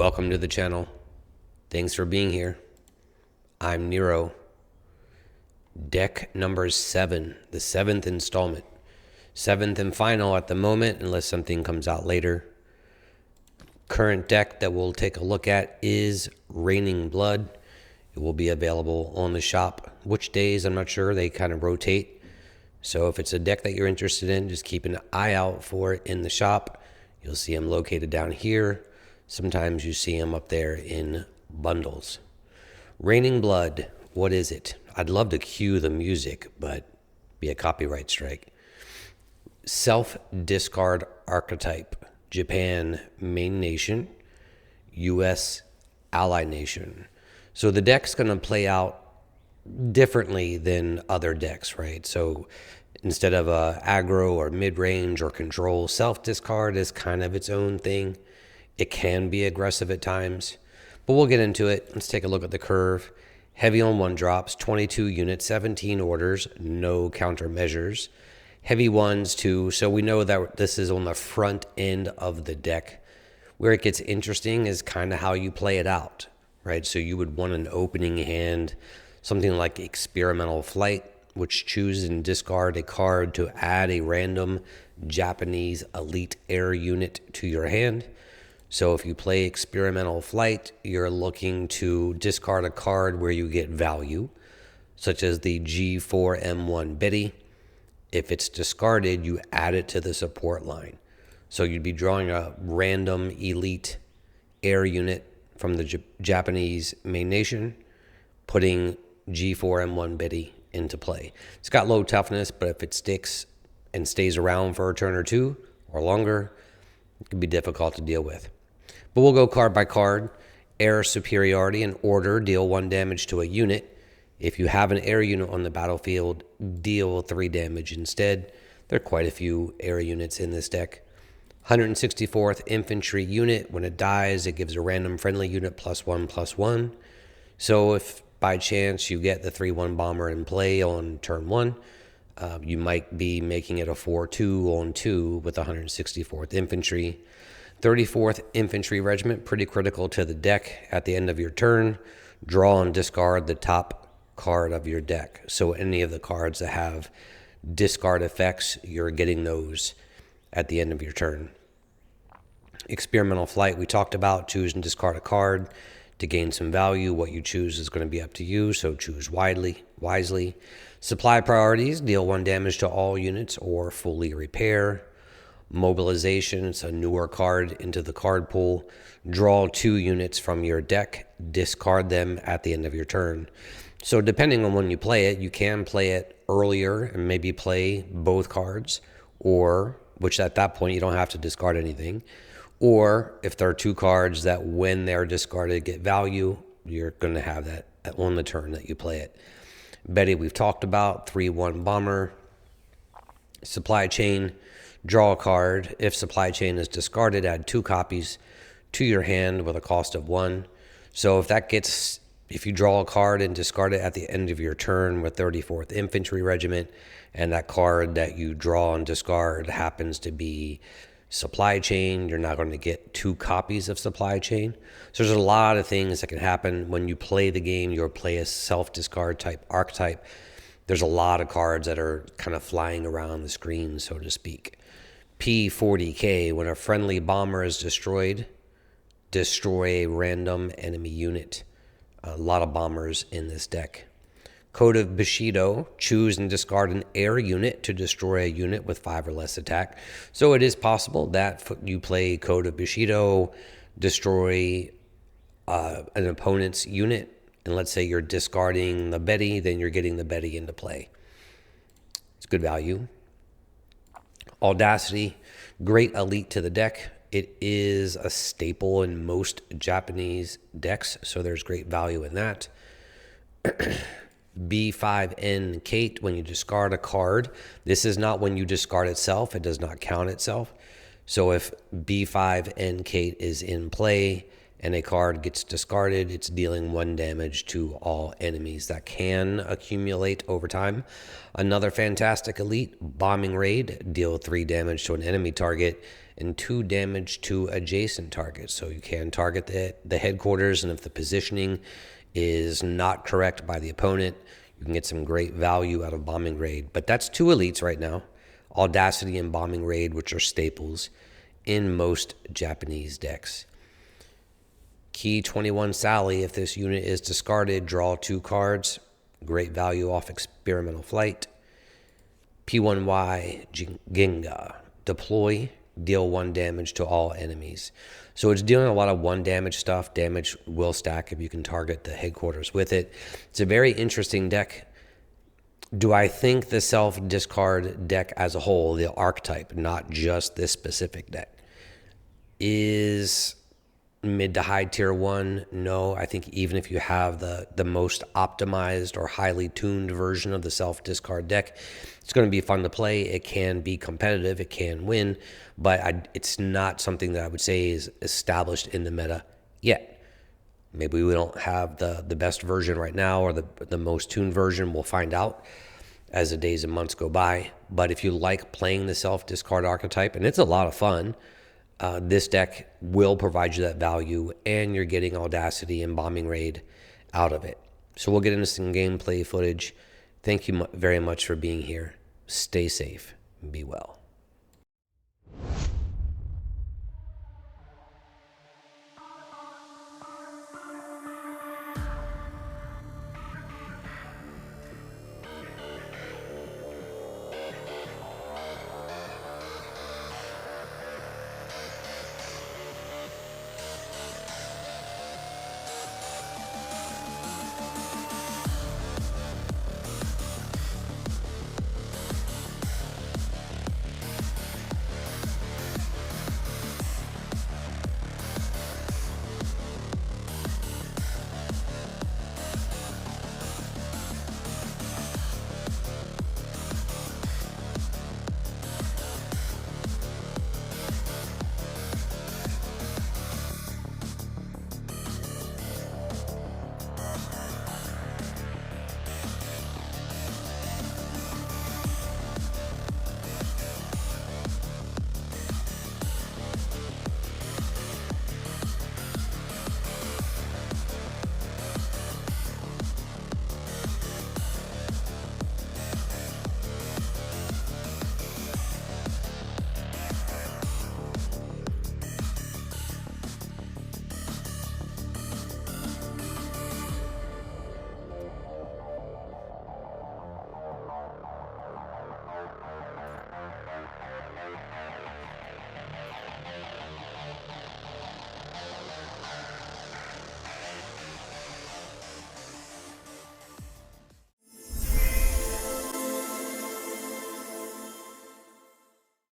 Welcome to the channel. Thanks for being here. I'm Nero. Deck number 7, the 7th installment. 7th and final at the moment, unless something comes out later. Current deck that we'll take a look at is Raining Blood. It will be available on the shop. Which days, I'm not sure. They kind of rotate. So if it's a deck that you're interested in, just keep an eye out for it in the shop. You'll see them located down here. Sometimes you see them up there in bundles. Raining Blood, what is it? I'd love to cue the music, but be a copyright strike. Self-discard archetype. Japan, main nation. US, ally nation. So the deck's going to play out differently than other decks, right? So instead of aggro or mid-range or control, self-discard is kind of its own thing. It can be aggressive at times, but we'll get into it. Let's take a look at the curve. Heavy on 1-drops, 22 units, 17 orders, no countermeasures. Heavy 1s too, so we know that this is on the front end of the deck. Where it gets interesting is kind of how you play it out, right? So you would want an opening hand, something like Experimental Flight, which choose and discard a card to add a random Japanese elite air unit to your hand. So if you play Experimental Flight, you're looking to discard a card where you get value, such as the G4M1 BETTY. If it's discarded, you add it to the support line. So you'd be drawing a random elite air unit from the Japanese main nation, putting G4M1 BETTY into play. It's got low toughness, but if it sticks and stays around for a turn or two or longer, it can be difficult to deal with. But we'll go card by card. Air superiority and order, deal 1 damage to a unit. If you have an air unit on the battlefield, deal 3 damage instead. There are quite a few air units in this deck. 164th infantry unit, when it dies, it gives a random friendly unit +1/+1. So if by chance you get the 3/1 bomber in play on turn 1, you might be making it a 4/2 on 2 with 164th infantry. 34th Infantry Regiment, pretty critical to the deck. At the end of your turn, draw and discard the top card of your deck. So any of the cards that have discard effects, you're getting those at the end of your turn. Experimental Flight, we talked about. Choose and discard a card to gain some value. What you choose is going to be up to you, so choose wisely. Supply priorities, deal 1 damage to all units or fully repair. Mobilization, it's a newer card into the card pool. Draw 2 units from your deck, discard them at the end of your turn. So depending on when you play it, you can play it earlier and maybe play both cards, or, which at that point you don't have to discard anything. Or if there are 2 cards that when they're discarded get value, you're going to have that on the turn that you play it. Betty, we've talked about. 3/1 bomber. Supply chain, draw a card. If supply chain is discarded, add 2 copies to your hand with a cost of 1. So if you draw a card and discard it at the end of your turn with 34th Infantry Regiment, and that card that you draw and discard happens to be supply chain, you're not going to get 2 copies of supply chain. So there's a lot of things that can happen when you play the game. You'll play a self-discard type archetype. There's a lot of cards that are kind of flying around the screen, so to speak. P1Y, when a friendly bomber is destroyed, destroy a random enemy unit. A lot of bombers in this deck. Code of Bushido, choose and discard an air unit to destroy a unit with 5 or less attack. So it is possible that you play Code of Bushido, destroy an opponent's unit, and let's say you're discarding the Betty, then you're getting the Betty into play. It's good value. Audacity, great elite to the deck. It is a staple in most Japanese decks, so there's great value in that. B5N KATE, when you discard a card. This is not when you discard itself. It does not count itself. So if B5N KATE is in play and a card gets discarded, it's dealing 1 damage to all enemies. That can accumulate over time. Another fantastic elite, Bombing Raid, deal 3 damage to an enemy target and 2 damage to adjacent targets. So you can target the headquarters, and if the positioning is not correct by the opponent, you can get some great value out of Bombing Raid. But that's 2 elites right now, Audacity and Bombing Raid, which are staples in most Japanese decks. Key 21 Sally, if this unit is discarded, draw 2 cards. Great value off Experimental Flight. P1Y Ginga, deploy, deal 1 damage to all enemies. So it's dealing a lot of 1 damage stuff. Damage will stack if you can target the headquarters with it. It's a very interesting deck. Do I think the self-discard deck as a whole, the archetype, not just this specific deck, is mid to high tier 1? No. I think even if you have the most optimized or highly tuned version of the self-discard deck, it's going to be fun to play. It can be competitive. It can win. But it's not something that I would say is established in the meta yet. Maybe we don't have the best version right now, or the most tuned version. We'll find out as the days and months go by. But if you like playing the self-discard archetype, and it's a lot of fun, this deck will provide you that value, and you're getting Audacity and Bombing Raid out of it. So we'll get into some gameplay footage. Thank you very much for being here. Stay safe and be well.